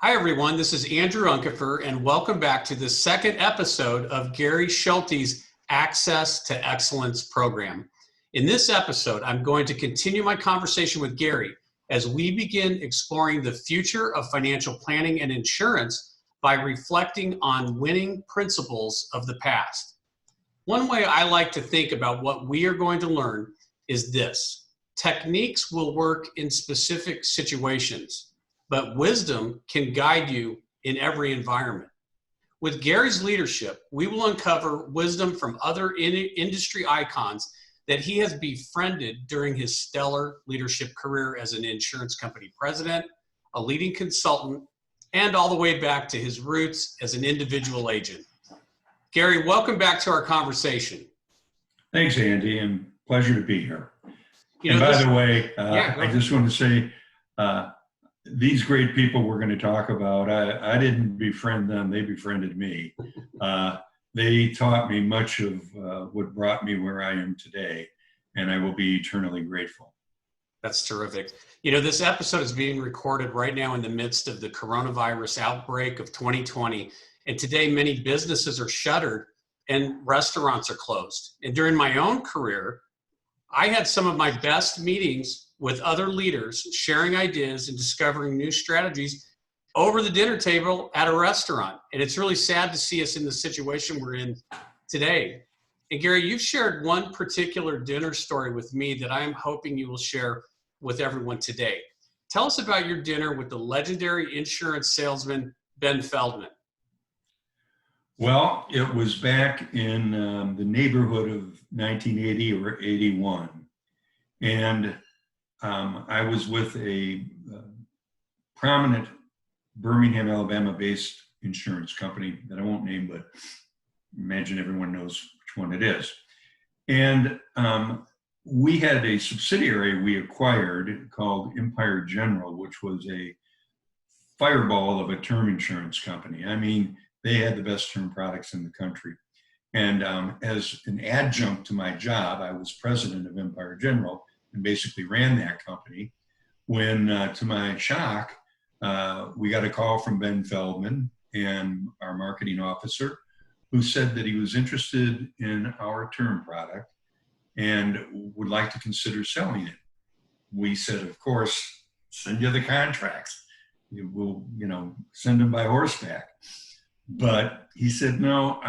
Hi, everyone. This is Andrew Unkefer, and welcome back to the second episode of Gary Schulte's Access to Excellence program. In this episode, I'm going to continue my conversation with Gary as we begin exploring the future of financial planning and insurance by reflecting on winning principles of the past. One way I like to think about what we are going to learn is this: techniques will work in specific situations, but wisdom can guide you in every environment. With Gary's leadership, we will uncover wisdom from other industry icons that he has befriended during his stellar leadership career as an insurance company president, a leading consultant, and all the way back to his roots as an individual agent. Gary, welcome back to our conversation. Thanks, Andy, and pleasure to be here. By the way, I just want to say, these great people we're going to talk about, I didn't befriend them, they befriended me. They taught me much of what brought me where I am today, and I will be eternally grateful. That's terrific. This episode is being recorded right now in the midst of the coronavirus outbreak of 2020. And today, many businesses are shuttered and restaurants are closed. And during my own career, I had some of my best meetings with other leaders, sharing ideas and discovering new strategies over the dinner table at a restaurant. And it's really sad to see us in the situation we're in today. And Gary, you've shared one particular dinner story with me that I'm hoping you will share with everyone today. Tell us about your dinner with the legendary insurance salesman, Ben Feldman. Well, it was back in the neighborhood of 1980 or 81. And I was with a prominent Birmingham, Alabama-based insurance company that I won't name, but imagine everyone knows which one it is. And we had a subsidiary we acquired called Empire General, which was a fireball of a term insurance company. I mean, they had the best term products in the country. And as an adjunct to my job, I was president of Empire General and basically ran that company when, to my shock, we got a call from Ben Feldman and our marketing officer, who said that he was interested in our term product and would like to consider selling it. We said, of course, send you the contracts. We'll, send them by horseback. But he said, no,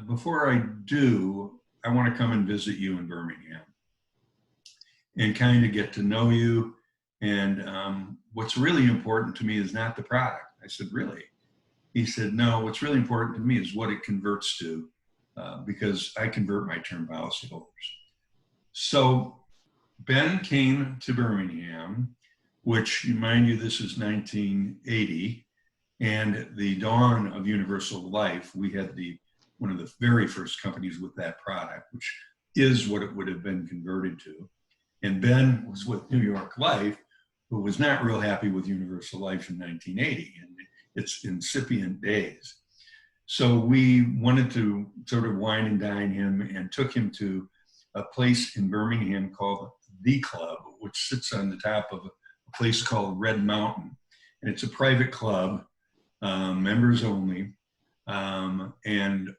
before I do, I want to come and visit you in Birmingham and kind of get to know you. And what's really important to me is not the product. I said, really? He said, no, what's really important to me is what it converts to, because I convert my term policyholders. So Ben came to Birmingham, which, mind you, this is 1980. And the dawn of universal life, we had one of the very first companies with that product, which is what it would have been converted to. And Ben was with New York Life, who was not real happy with universal life in 1980 and its incipient days. So we wanted to sort of wine and dine him and took him to a place in Birmingham called The Club, which sits on the top of a place called Red Mountain. And it's a private club. Members only. And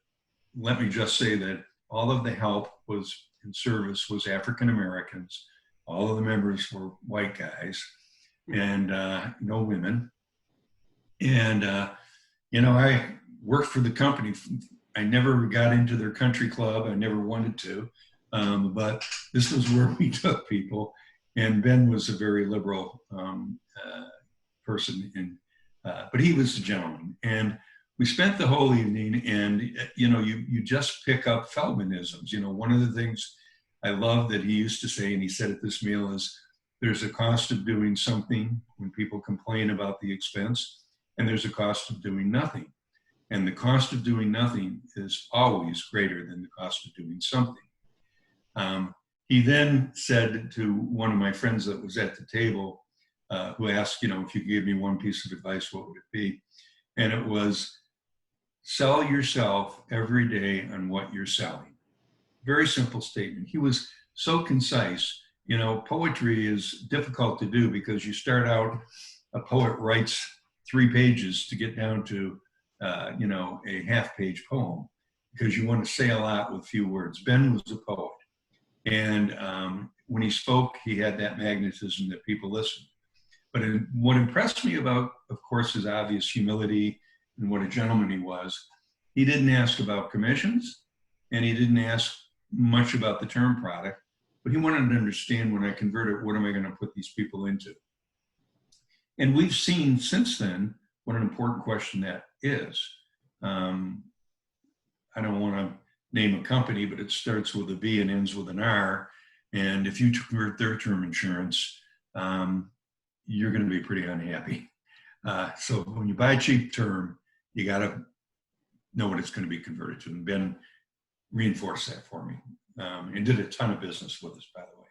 let me just say that all of the help in service was African Americans. All of the members were white guys and no women. And, I worked for the company. I never got into their country club. I never wanted to. But this was where we took people. And Ben was a very liberal person but he was a gentleman, and we spent the whole evening. And you just pick up Feldmanisms. One of the things I love that he used to say, and he said at this meal, is there's a cost of doing something when people complain about the expense, and there's a cost of doing nothing. And the cost of doing nothing is always greater than the cost of doing something. He then said to one of my friends that was at the table, who asked, if you could give me one piece of advice, what would it be? And it was, sell yourself every day on what you're selling. Very simple statement. He was so concise. Poetry is difficult to do because you start out, a poet writes 3 pages to get down to, a half-page poem, because you want to say a lot with few words. Ben was a poet. And when he spoke, he had that magnetism that people listened. But what impressed me about, of course, his obvious humility and what a gentleman he was, he didn't ask about commissions, and he didn't ask much about the term product, but he wanted to understand, when I convert it, what am I going to put these people into? And we've seen since then what an important question that is. I don't want to name a company, but it starts with a B and ends with an R. And if you convert their term insurance, you're going to be pretty unhappy. So when you buy a cheap term, you got to know what it's going to be converted to. And Ben reinforced that for me, and did a ton of business with us, by the way.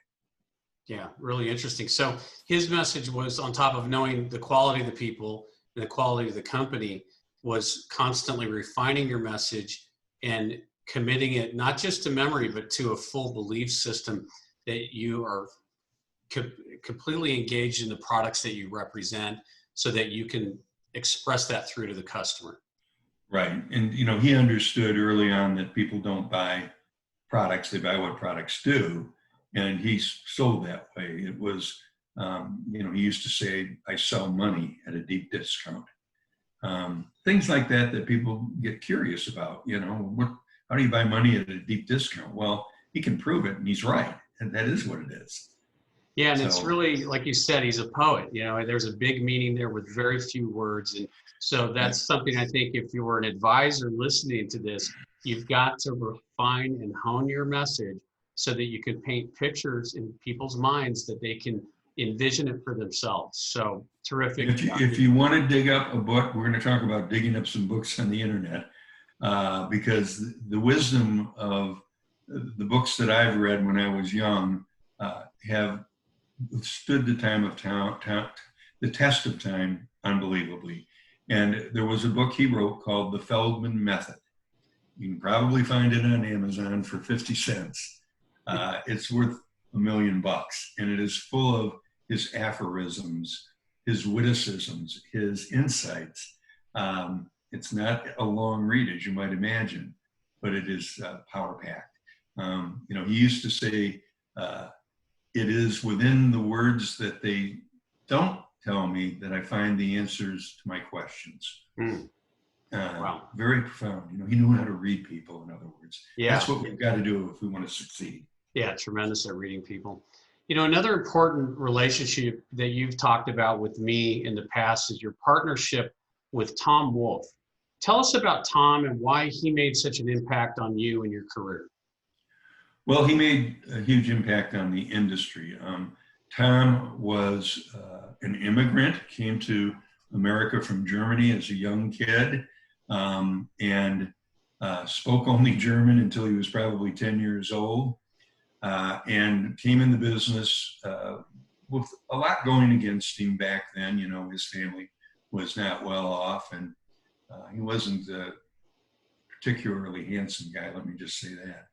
Yeah, really interesting. So his message was, on top of knowing the quality of the people and the quality of the company, was constantly refining your message and committing it not just to memory, but to a full belief system that you are completely engaged in the products that you represent, so that you can express that through to the customer. Right. And, he understood early on that people don't buy products, they buy what products do. And he sold that way. It was, he used to say, I sell money at a deep discount. Things like that people get curious about, how do you buy money at a deep discount? Well, he can prove it, and he's right. And that is what it is. Yeah, and it's really, like you said, he's a poet. There's a big meaning there with very few words. And so that's something, I think, if you were an advisor listening to this, you've got to refine and hone your message so that you can paint pictures in people's minds that they can envision it for themselves. So terrific. If you want to dig up a book, we're going to talk about digging up some books on the internet, because the wisdom of the books that I've read when I was young have stood the test of time unbelievably. And there was a book he wrote called The Feldman Method. You can probably find it on Amazon for 50 cents. It's worth $1 million, and it is full of his aphorisms, his witticisms, his insights. It's not a long read, as you might imagine, but it is power-packed. He used to say, it is within the words that they don't tell me that I find the answers to my questions. Wow. Very profound. He knew how to read people, in other words. Yeah. That's what we've got to do if we want to succeed. Yeah, tremendous at reading people. Another important relationship that you've talked about with me in the past is your partnership with Tom Wolfe. Tell us about Tom and why he made such an impact on you and your career. Well, he made a huge impact on the industry. Tom was an immigrant, came to America from Germany as a young kid, and spoke only German until he was probably 10 years old, and came in the business with a lot going against him back then. His family was not well off, and he wasn't a particularly handsome guy, let me just say that.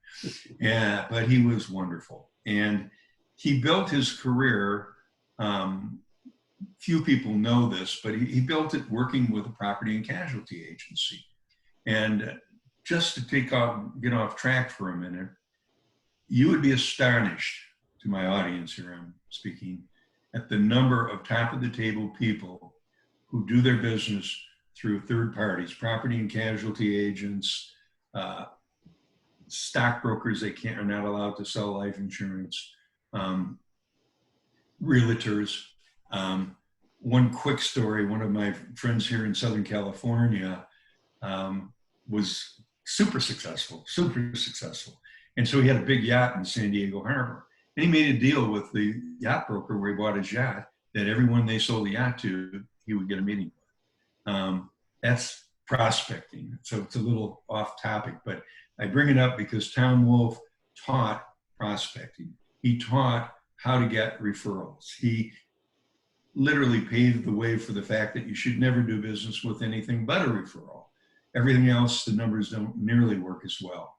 Yeah, but he was wonderful. And he built his career, few people know this, but he built it working with a property and casualty agency. And just to get off track for a minute, you would be astonished, to my audience here I'm speaking, at the number of top of the table people who do their business through third parties, property and casualty agents, stockbrokers are not allowed to sell life insurance, realtors. One quick story, one of my friends here in Southern California was super successful. And so he had a big yacht in San Diego Harbor. And he made a deal with the yacht broker where he bought his yacht that everyone they sold the yacht to, he would get a meeting with. That's prospecting. So it's a little off topic, but I bring it up because Tom Wolfe taught prospecting. He taught how to get referrals. He literally paved the way for the fact that you should never do business with anything but a referral. Everything else, the numbers don't nearly work as well.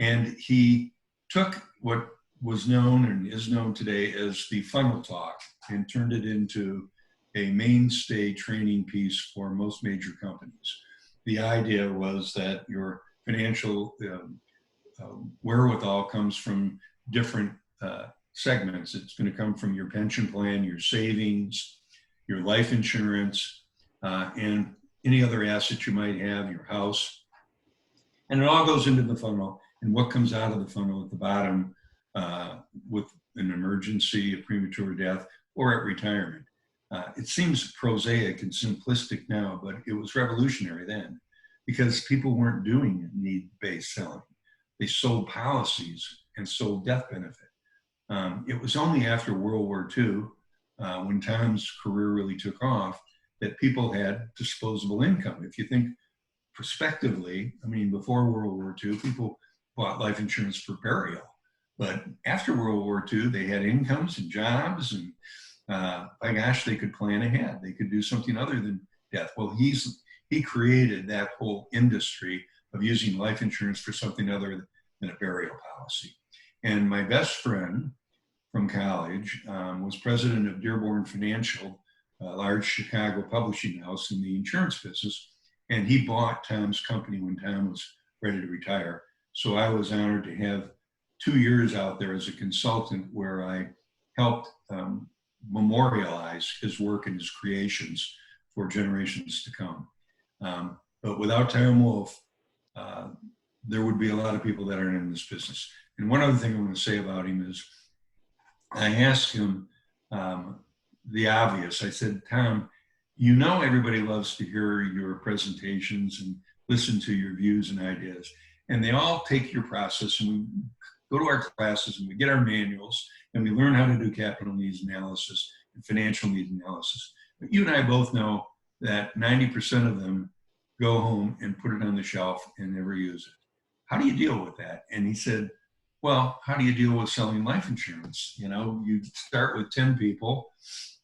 And he took what was known and is known today as the funnel talk and turned it into a mainstay training piece for most major companies. The idea was that your financial wherewithal comes from different segments. It's going to come from your pension plan, your savings, your life insurance, and any other assets you might have, your house. And it all goes into the funnel. And what comes out of the funnel at the bottom with an emergency, a premature death, or at retirement. It seems prosaic and simplistic now, but it was revolutionary then because people weren't doing need-based selling. They sold policies and sold death benefit. It was only after World War II, when Tom's career really took off, that people had disposable income. If you think prospectively, I mean, before World War II, people bought life insurance for burial. But after World War II, they had incomes and jobs, and by gosh, they could plan ahead. They could do something other than death. Well, he created that whole industry of using life insurance for something other than a burial policy. And my best friend from college was president of Dearborn Financial, a large Chicago publishing house in the insurance business. And he bought Tom's company when Tom was ready to retire. So I was honored to have 2 years out there as a consultant where I helped memorialize his work and his creations for generations to come. But without Tom Wolfe, there would be a lot of people that aren't in this business. And one other thing I want to say about him is I asked him the obvious. I said, Tom, you know everybody loves to hear your presentations and listen to your views and ideas. And they all take your process, and we go to our classes and we get our manuals and we learn how to do capital needs analysis and financial needs analysis. But you and I both know that 90% of them go home and put it on the shelf and never use it. How do you deal with that? And he said, well, how do you deal with selling life insurance? You know, you start with 10 people,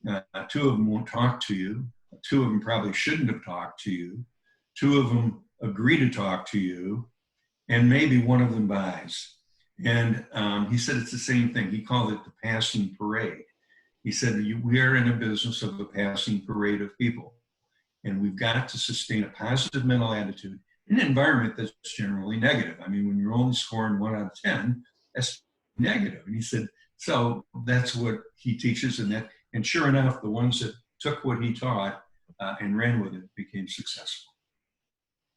2 of them won't talk to you, 2 of them probably shouldn't have talked to you, 2 of them agree to talk to you, and maybe 1 of them buys. And he said it's the same thing. He called it the passing parade. He said, we are in a business of a passing parade of people. And we've got to sustain a positive mental attitude in an environment that's generally negative. I mean, when you're only scoring 1 out of 10, that's negative. And he said, so that's what he teaches. And sure enough, the ones that took what he taught and ran with it became successful.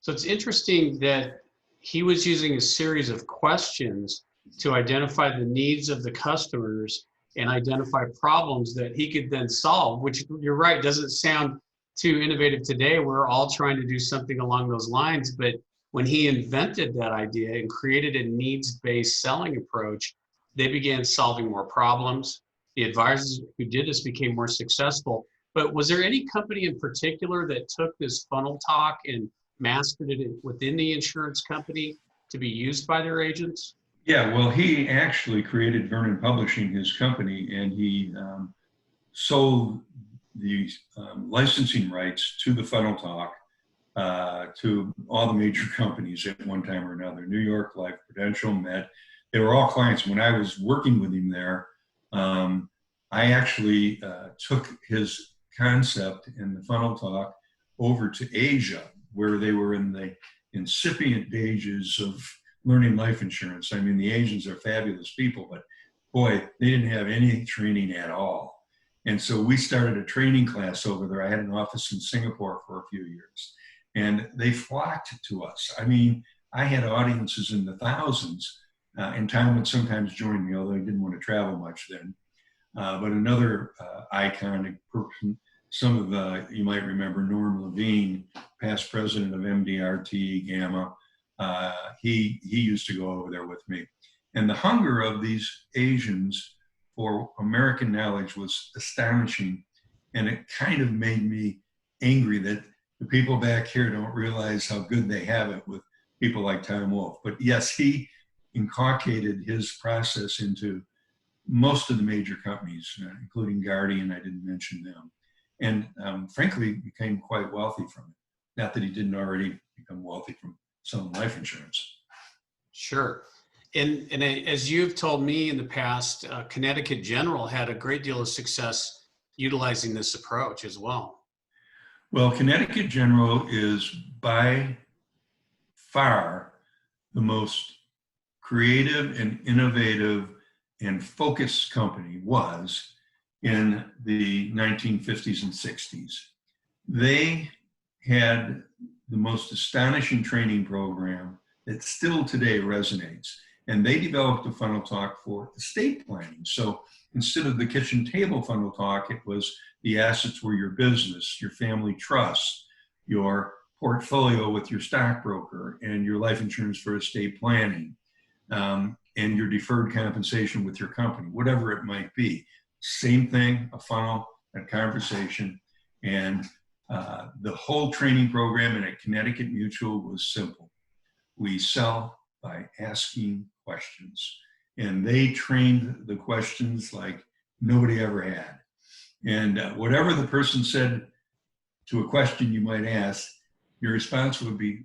So it's interesting that he was using a series of questions to identify the needs of the customers and identify problems that he could then solve, which you're right, doesn't sound too innovative today. We're all trying to do something along those lines. But when he invented that idea and created a needs-based selling approach, they began solving more problems. The advisors who did this became more successful. But was there any company in particular that took this funnel talk and mastered it within the insurance company to be used by their agents? Yeah, well, he actually created Vernon Publishing, his company, and he sold the licensing rights to the funnel talk to all the major companies at one time or another. New York Life, Prudential, Met. They were all clients. When I was working with him there, I actually took his concept in the funnel talk over to Asia, where they were in the incipient stages of learning life insurance. I mean, the Asians are fabulous people, but boy, they didn't have any training at all. And so we started a training class over there. I had an office in Singapore for a few years, and they flocked to us. I mean, I had audiences in the thousands, and Tom would sometimes join me, although he didn't want to travel much then. But another iconic person, some of you might remember Norm Levine, past president of MDRT, Gamma. He used to go over there with me. And the hunger of these Asians for American knowledge was astonishing. And it kind of made me angry that the people back here don't realize how good they have it with people like Tom Wolfe. But yes, he inculcated his process into most of the major companies, including Guardian. I didn't mention them. And frankly, became quite wealthy from it. Not that he didn't already become wealthy from selling life insurance. Sure. And as you've told me in the past, Connecticut General had a great deal of success utilizing this approach as well. Well, Connecticut General is by far the most creative and innovative and focused company was in the 1950s and 60s. They had the most astonishing training program that still today resonates. And they developed a funnel talk for estate planning. So instead of the kitchen table funnel talk, it was the assets were your business, your family trust, your portfolio with your stockbroker, and your life insurance for estate planning, and your deferred compensation with your company, whatever it might be. Same thing, a funnel, a conversation. And the whole training program at Connecticut Mutual was simple. We sell by asking questions. And they trained the questions like nobody ever had. And whatever the person said to a question you might ask, your response would be,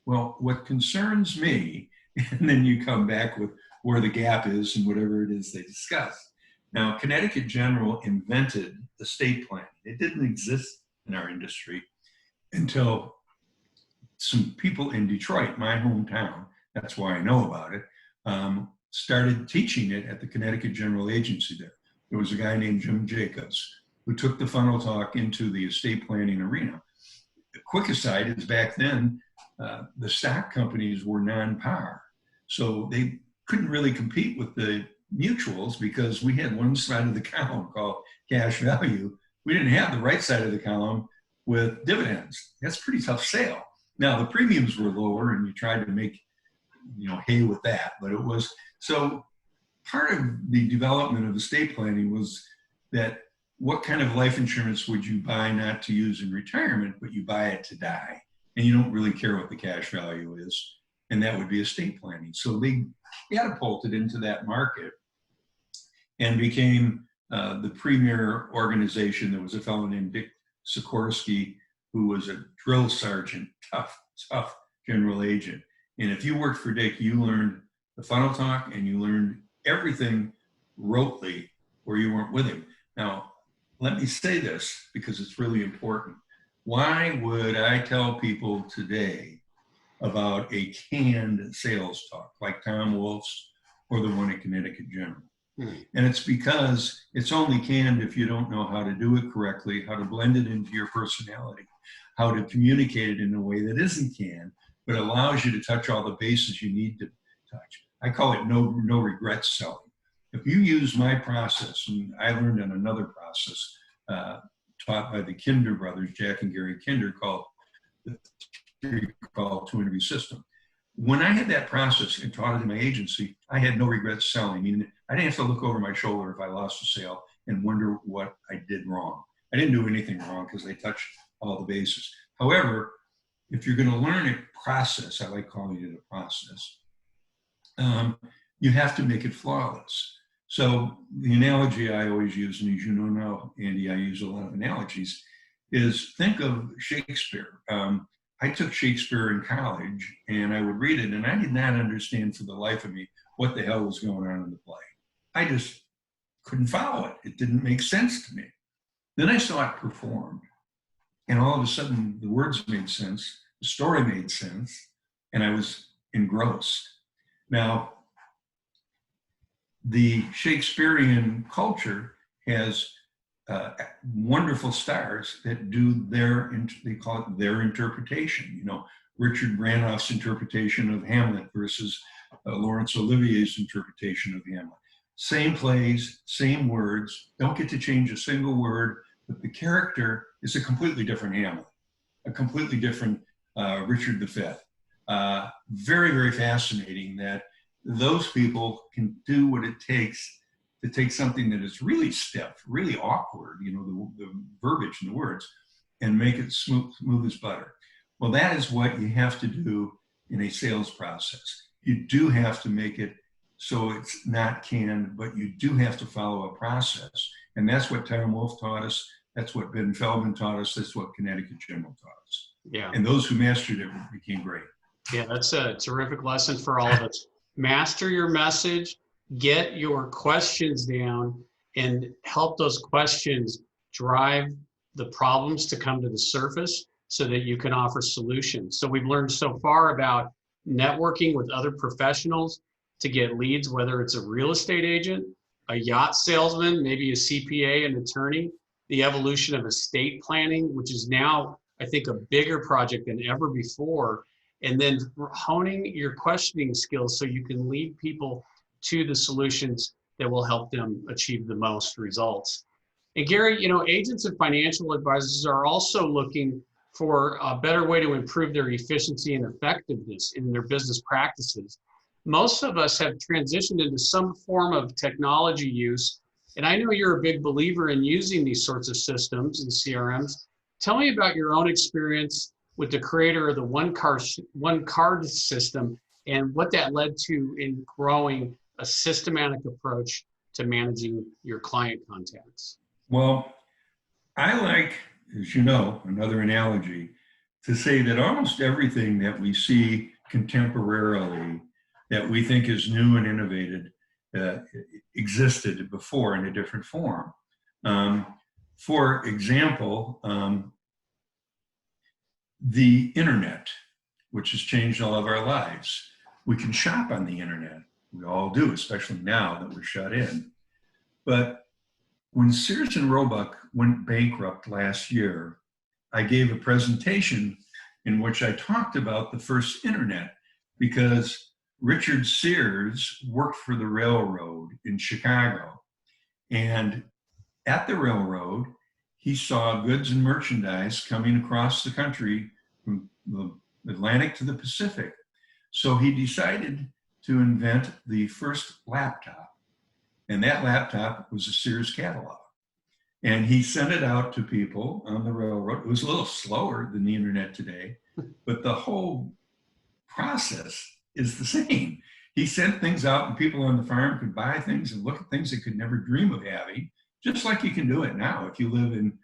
well, what concerns me, and then you come back with where the gap is and whatever it is they discussed. Now, Connecticut General invented estate planning. It didn't exist in our industry until some people in Detroit, my hometown, that's why I know about it, started teaching it at the Connecticut General Agency there. There was a guy named Jim Jacobs who took the funnel talk into the estate planning arena. The quick aside is back then, the stock companies were non-par. So they couldn't really compete with the mutuals because we had one side of the column called cash value. We didn't have the right side of the column with dividends. That's a pretty tough sale. Now the premiums were lower and you tried to make, hay with that, but it was, so part of the development of estate planning was that what kind of life insurance would you buy not to use in retirement, but you buy it to die, and you don't really care what the cash value is, and that would be estate planning. So they catapulted into that market and became the premier organization. There was a fellow named Dick Sikorsky who was a drill sergeant, tough general agent. And if you worked for Dick, you learned the funnel talk and you learned everything rotely or you weren't with him. Now, let me say this because it's really important. Why would I tell people today about a canned sales talk like Tom Wolfe's or the one at Connecticut General? And it's because it's only canned if you don't know how to do it correctly, how to blend it into your personality, how to communicate it in a way that isn't canned, but allows you to touch all the bases you need to touch. I call it no regrets selling. If you use my process, and I learned in another process taught by the Kinder brothers, Jack and Gary Kinder, called the two-interview system. When I had that process and taught it in my agency, I had no regrets selling. I mean, I didn't have to look over my shoulder if I lost a sale and wonder what I did wrong. I didn't do anything wrong because they touched all the bases. However, if you're going to learn a process, I like calling it a process, you have to make it flawless. So the analogy I always use, and as you know now, Andy, I use a lot of analogies, is think of Shakespeare. I took Shakespeare in college and I would read it and I did not understand for the life of me what the hell was going on in the play. I just couldn't follow it. It didn't make sense to me. Then I saw it performed and all of a sudden the words made sense, the story made sense, and I was engrossed. Now, the Shakespearean culture has wonderful stars that do they call it their interpretation. Richard Branoff's interpretation of Hamlet versus Laurence Olivier's interpretation of Hamlet. Same plays, same words, don't get to change a single word, but the character is a completely different Hamlet, a completely different Richard V. Very, very fascinating that those people can do what it takes to take something that is really stiff, really awkward, the verbiage and the words, and make it smooth as butter. Well, that is what you have to do in a sales process. You do have to make it so it's not canned, but you do have to follow a process. And that's what Tom Wolfe taught us. That's what Ben Feldman taught us. That's what Connecticut General taught us. Yeah. And those who mastered it became great. Yeah, that's a terrific lesson for all of us. Master your message, get your questions down, and help those questions drive the problems to come to the surface so that you can offer solutions. So we've learned so far about networking with other professionals to get leads, whether it's a real estate agent, a yacht salesman, maybe a CPA, an attorney, the evolution of estate planning, which is now, I think, a bigger project than ever before, and then honing your questioning skills so you can lead people to the solutions that will help them achieve the most results. And Gary, agents and financial advisors are also looking for a better way to improve their efficiency and effectiveness in their business practices. Most of us have transitioned into some form of technology use, and I know you're a big believer in using these sorts of systems and CRMs. Tell me about your own experience with the creator of the one card system and what that led to in growing a systematic approach to managing your client contacts. Well, I like, as you know, another analogy, to say that almost everything that we see contemporarily that we think is new and innovative existed before in a different form. For example, the internet, which has changed all of our lives. We can shop on the internet. We all do, especially now that we're shut in. But when Sears and Roebuck went bankrupt last year, I gave a presentation in which I talked about the first internet because Richard Sears worked for the railroad in Chicago. And at the railroad, he saw goods and merchandise coming across the country from the Atlantic to the Pacific. So he decided to invent the first laptop. And that laptop was a Sears catalog. And he sent it out to people on the railroad. It was a little slower than the internet today, but the whole process is the same. He sent things out and people on the farm could buy things and look at things they could never dream of having, just like you can do it now. If you live in,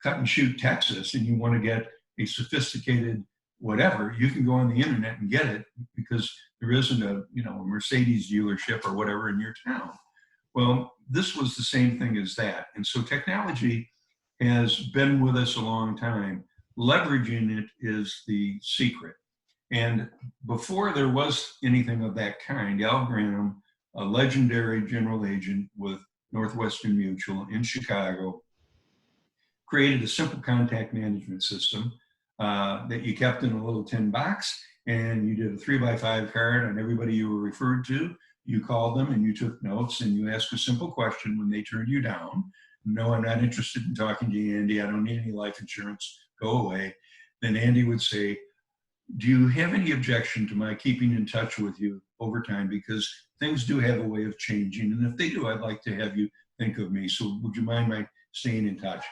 Cut and Shoot, Texas, and you want to get a sophisticated whatever, you can go on the internet and get it because there isn't a Mercedes dealership or whatever in your town. Well, this was the same thing as that. And so technology has been with us a long time. Leveraging it is the secret. And before there was anything of that kind, Al Granum, a legendary general agent with Northwestern Mutual in Chicago, created a simple contact management system that you kept in a little tin box, and you did a 3x5 card on everybody you were referred to. You called them and you took notes and you asked a simple question when they turned you down. No, I'm not interested in talking to you, Andy. I don't need any life insurance. Go away. Then Andy would say, do you have any objection to my keeping in touch with you over time? Because things do have a way of changing. And if they do, I'd like to have you think of me. So would you mind my staying in touch?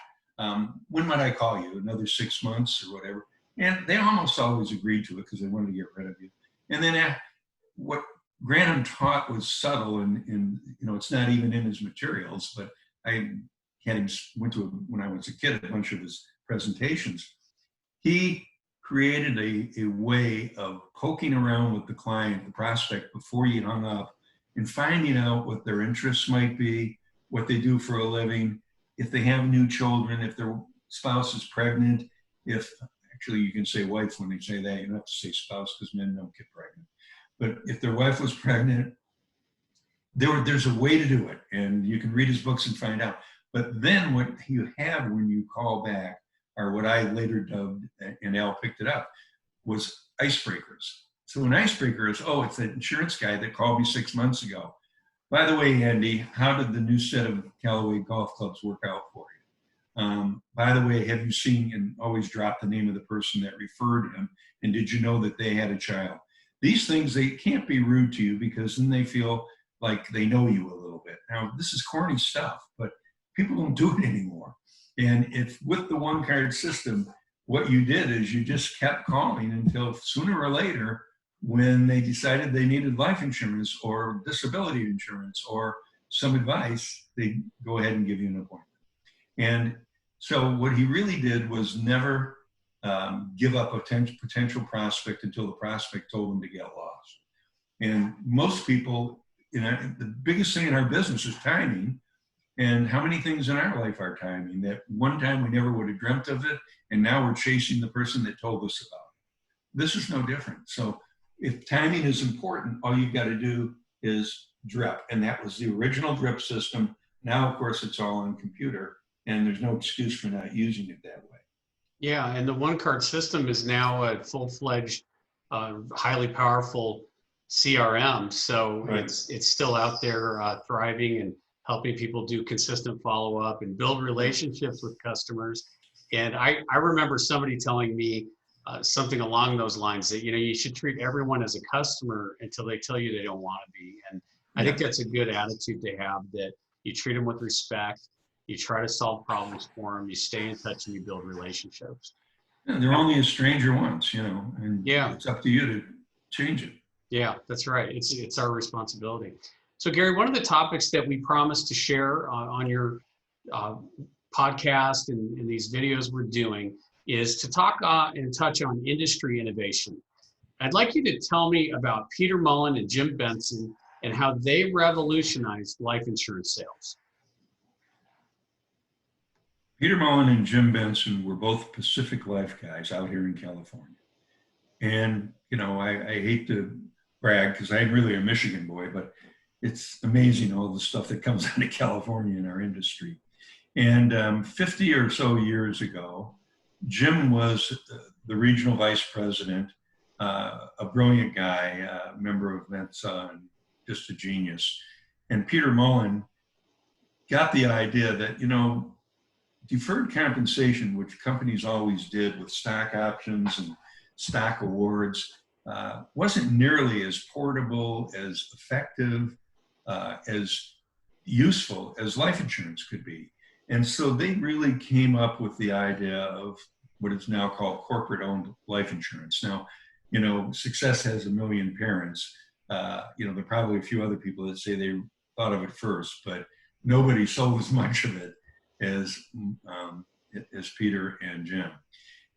When might I call you? Another 6 months or whatever. And they almost always agreed to it because they wanted to get rid of you. And then what Granum taught was subtle, and it's not even in his materials, but I had him when I was a kid, a bunch of his presentations. He created a way of poking around with the client, the prospect, before you hung up and finding out what their interests might be, what they do for a living, if they have new children, if their spouse is pregnant, actually you can say wife when they say that, you don't have to say spouse because men don't get pregnant. But if their wife was pregnant, there's a way to do it, and you can read his books and find out. But then what you have when you call back, or what I later dubbed, and Al picked it up, was icebreakers. So an icebreaker is, it's that insurance guy that called me 6 months ago. By the way, Andy, how did the new set of Callaway golf clubs work out for you? By the way, have you seen, and always drop the name of the person that referred him, and did you know that they had a child? These things, they can't be rude to you because then they feel like they know you a little bit. Now, this is corny stuff, but people don't do it anymore. And if with the one card system, what you did is you just kept calling until sooner or later, when they decided they needed life insurance or disability insurance or some advice, they go ahead and give you an appointment. And so what he really did was never give up a potential prospect until the prospect told him to get lost. And most people, the biggest thing in our business is timing. And how many things in our life are timing that one time we never would have dreamt of it, and now we're chasing the person that told us about it. This is no different. So if timing is important, all you've got to do is drip. And that was the original drip system. Now, of course, it's all on computer, and there's no excuse for not using it that way. Yeah, and the one card system is now a full-fledged, highly powerful CRM. So Right. it's still out there thriving and helping people do consistent follow-up and build relationships with customers. And I remember somebody telling me something along those lines that, you should treat everyone as a customer until they tell you they don't want to be. And I think that's a good attitude to have, that you treat them with respect. You try to solve problems for them. You stay in touch and you build relationships. Yeah, they're only a stranger once, and it's up to you to change it. Yeah, that's right. It's our responsibility. So Gary, one of the topics that we promised to share on your podcast and in these videos we're doing is to talk and touch on industry innovation. I'd like you to tell me about Peter Mullen and Jim Benson and how they revolutionized life insurance sales. Peter Mullen and Jim Benson were both Pacific Life guys out here in California. And, I hate to brag because I'm really a Michigan boy, but it's amazing all the stuff that comes out of California in our industry. And 50 or so years ago, Jim was the regional vice president, a brilliant guy, a member of Mensa, and just a genius. And Peter Mullen got the idea that, deferred compensation, which companies always did with stock options and stock awards, wasn't nearly as portable, as effective, as useful as life insurance could be. And so they really came up with the idea of what is now called corporate-owned life insurance. Now, success has a million parents. There are probably a few other people that say they thought of it first, but nobody sold as much of it as Peter and Jim.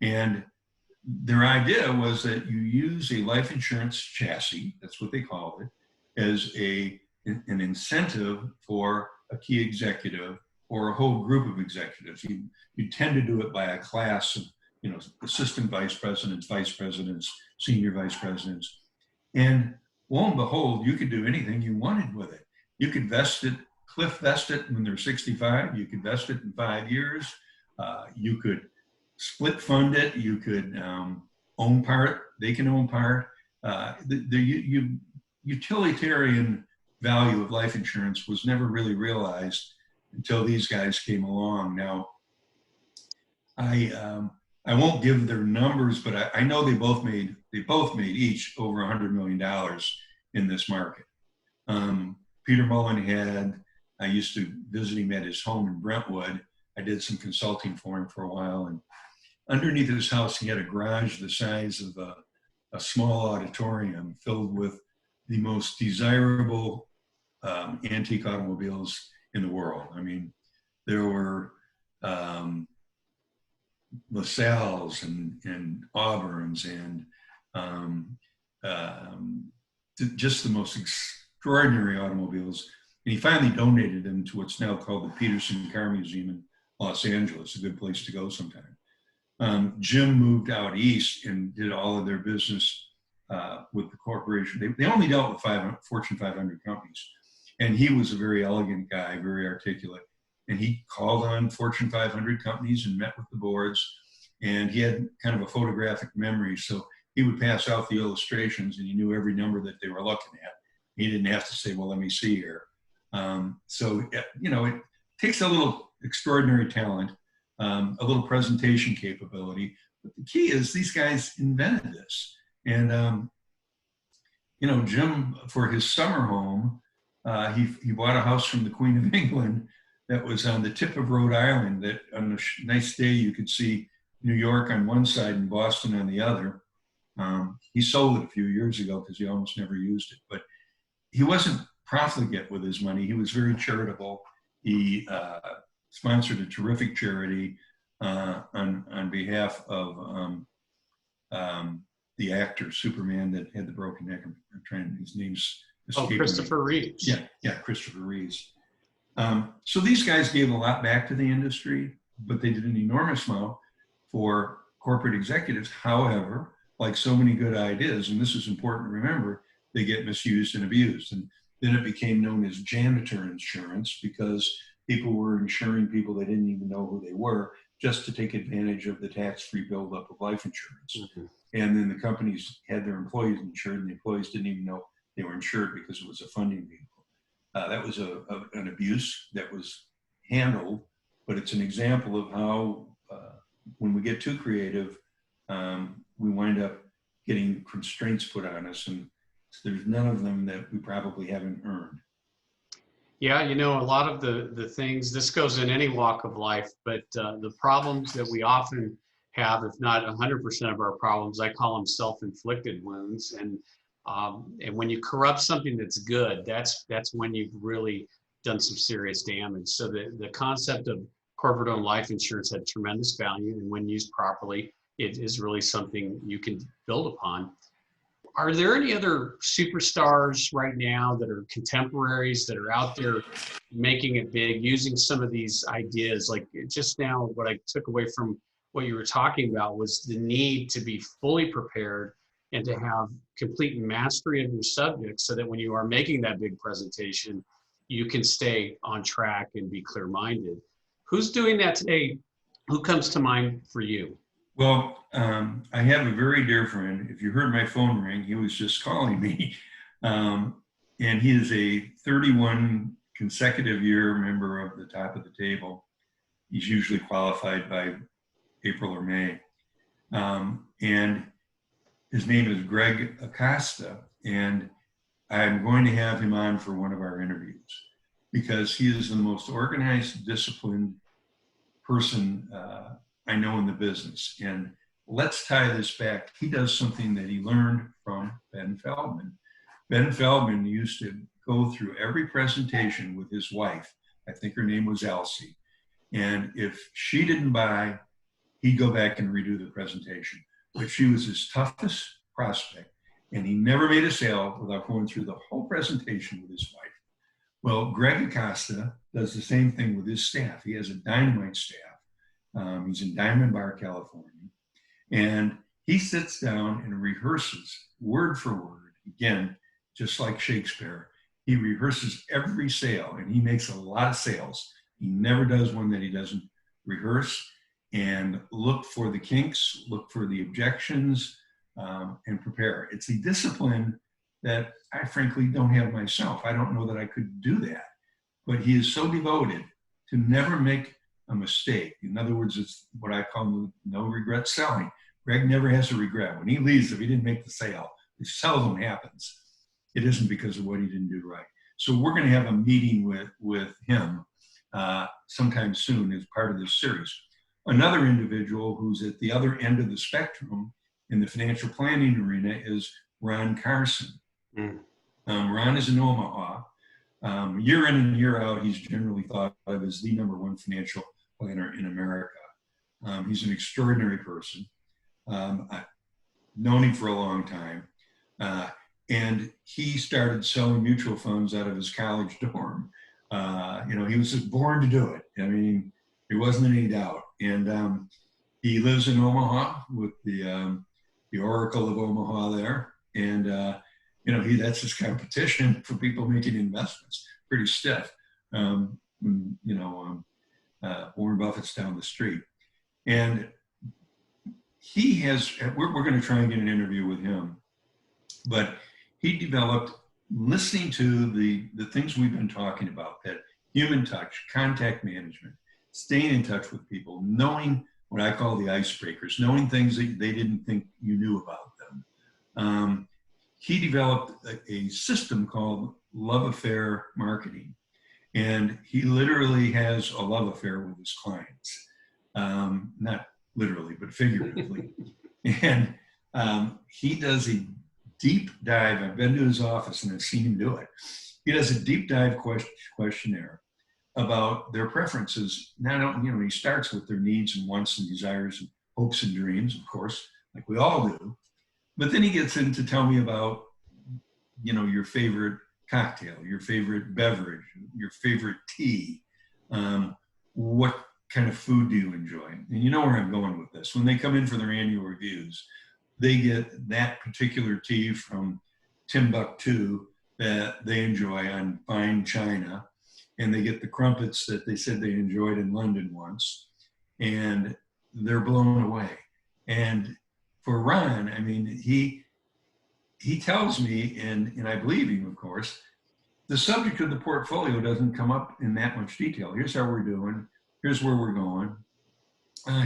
And their idea was that you use a life insurance chassis, that's what they called it, as an incentive for a key executive or a whole group of executives. You tend to do it by a class of, assistant vice presidents, senior vice presidents. And lo and behold, you could do anything you wanted with it. You could cliff vest it when they're 65. You could vest it in 5 years. You could split fund it. You could own part. They can own part. The utilitarian value of life insurance was never really realized until these guys came along. Now, I won't give their numbers, but I know they both made each over $100 million in this market. Peter Mullen I used to visit him at his home in Brentwood. I did some consulting for him for a while, and underneath his house, he had a garage the size of a small auditorium filled with the most desirable antique automobiles in the world. I mean, there were LaSalle's and Auburn's and just the most extraordinary automobiles. And he finally donated them to what's now called the Peterson Car Museum in Los Angeles, a good place to go sometime. Jim moved out east and did all of their business with the corporation. They only dealt with Fortune 500 companies. And he was a very elegant guy, very articulate. And he called on Fortune 500 companies and met with the boards. And he had kind of a photographic memory. So he would pass out the illustrations and he knew every number that they were looking at. He didn't have to say, well, let me see here. It takes a little extraordinary talent, a little presentation capability. But the key is these guys invented this. And, Jim, for his summer home, he bought a house from the Queen of England that was on the tip of Rhode Island, that on a nice day you could see New York on one side and Boston on the other. He sold it a few years ago because he almost never used it. But he wasn't profligate with his money. He was very charitable. He sponsored a terrific charity on behalf of the actor Superman that had the broken neck. I'm trying, his name's escaping me. Christopher Reeves. Yeah, Christopher Reeves. So these guys gave a lot back to the industry, but they did an enormous amount for corporate executives. However, like so many good ideas, and this is important to remember, they get misused and abused. And then it became known as janitor insurance because people were insuring people they didn't even know who they were just to take advantage of the tax-free buildup of life insurance. Mm-hmm. And then the companies had their employees insured, and the employees didn't even know they were insured because it was a funding vehicle. That was an abuse that was handled, but it's an example of how when we get too creative, we wind up getting constraints put on us, and there's none of them that we probably haven't earned. Yeah, a lot of the things, this goes in any walk of life, but the problems that we often have, if not 100% of our problems, I call them self-inflicted wounds. And when you corrupt something that's good, that's when you've really done some serious damage. So the concept of corporate-owned life insurance had tremendous value, and when used properly, it is really something you can build upon. Are there any other superstars right now that are contemporaries that are out there making it big, using some of these ideas? Like just now, what I took away from what you were talking about was the need to be fully prepared and to have complete mastery of your subject so that when you are making that big presentation, you can stay on track and be clear-minded. Who's doing that today? Who comes to mind for you? Well, I have a very dear friend. If you heard my phone ring, he was just calling me. And he is a 31 consecutive year member of the top of the table. He's usually qualified by April or May. And his name is Greg Acosta. And I'm going to have him on for one of our interviews because he is the most organized, disciplined person I know in the business. And let's tie this back. He does something that he learned from Ben Feldman. Ben Feldman used to go through every presentation with his wife. I think her name was Elsie. And if she didn't buy, he'd go back and redo the presentation. But she was his toughest prospect. And he never made a sale without going through the whole presentation with his wife. Well, Greg Acosta does the same thing with his staff. He has a dynamite staff. He's in Diamond Bar, California. And he sits down and rehearses word for word. Again, just like Shakespeare, he rehearses every sale and he makes a lot of sales. He never does one that he doesn't rehearse and look for the kinks, look for the objections, and prepare. It's a discipline that I frankly don't have myself. I don't know that I could do that. But he is so devoted to never make a mistake. In other words, it's what I call no regret selling. Greg never has a regret. When he leaves, if he didn't make the sale, which seldom happens, it isn't because of what he didn't do right. So we're going to have a meeting with him sometime soon as part of this series. Another individual who's at the other end of the spectrum in the financial planning arena is Ron Carson. Ron is in Omaha. Year in and year out, he's generally thought of as the #1 financial planner in America. He's an extraordinary person. I've known him for a long time. And he started selling mutual funds out of his college dorm. He was just born to do it. I mean, there wasn't any doubt. And he lives in Omaha with the Oracle of Omaha there. And that's his competition for people making investments. Pretty stiff. Warren Buffett's down the street. And we're going to try and get an interview with him, but he developed, listening to the things we've been talking about, that human touch, contact management, staying in touch with people, knowing what I call the icebreakers, knowing things that they didn't think you knew about them. He developed a system called love affair marketing. And he literally has a love affair with his clients. Not literally, but figuratively. And he does a deep dive. I've been to his office and I've seen him do it. He does a deep dive questionnaire about their preferences. He starts with their needs and wants and desires and hopes and dreams, of course, like we all do. But then he gets into tell me about, your favorite cocktail, your favorite beverage, your favorite tea. What kind of food do you enjoy? And you know where I'm going with this. When they come in for their annual reviews, they get that particular tea from Timbuktu that they enjoy on fine china, and they get the crumpets that they said they enjoyed in London once, and they're blown away. And for Ron, I mean, he tells me, and I believe him, of course, the subject of the portfolio doesn't come up in that much detail. Here's how we're doing. Here's where we're going.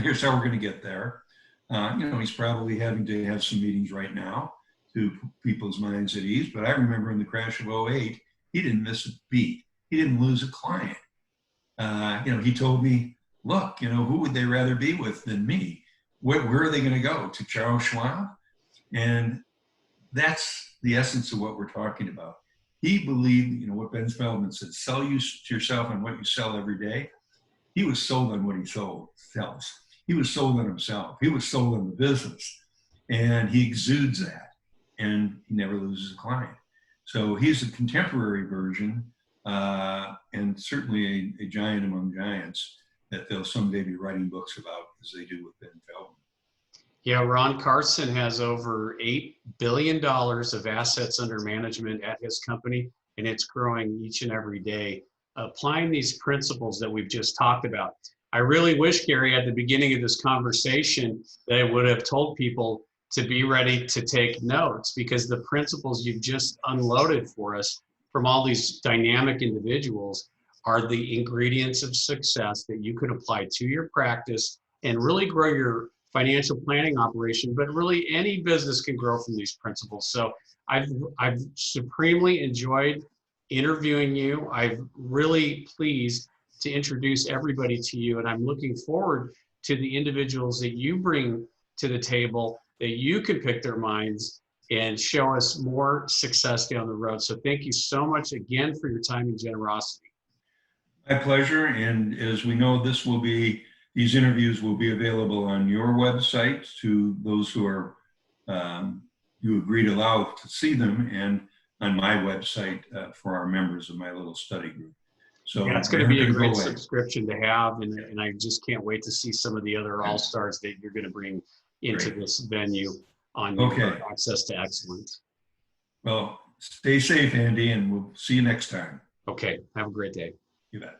Here's how we're going to get there. He's probably having to have some meetings right now to put people's minds at ease. But I remember in the crash of '08, he didn't miss a beat. He didn't lose a client. He told me, look, who would they rather be with than me? Where are they going to go? To Charles Schwab? And that's the essence of what we're talking about. He believed, what Ben Feldman said, sell you to yourself on what you sell every day. He was sold on what he sells. He was sold on himself. He was sold on the business. And he exudes that. And he never loses a client. So he's a contemporary version, and certainly a giant among giants that they'll someday be writing books about, as they do with Ben Feldman. Yeah, Ron Carson has over $8 billion of assets under management at his company, and it's growing each and every day. Applying these principles that we've just talked about. I really wish, Gary, at the beginning of this conversation, that I would have told people to be ready to take notes, because the principles you've just unloaded for us from all these dynamic individuals are the ingredients of success that you could apply to your practice and really grow your financial planning operation. But really any business can grow from these principles. So I've supremely enjoyed interviewing you. I'm really pleased to introduce everybody to you, and I'm looking forward to the individuals that you bring to the table, that you can pick their minds and show us more success down the road. So thank you so much again for your time and generosity. My pleasure. And as we know, these interviews will be available on your website to those who are, you agree to allow to see them, and on my website for our members of my little study group. So yeah, it's going to be a great subscription to have, and I just can't wait to see some of the other all-stars that you're going to bring into this venue on your Access to Excellence. Well, stay safe, Andy, and we'll see you next time. Okay, have a great day. You bet.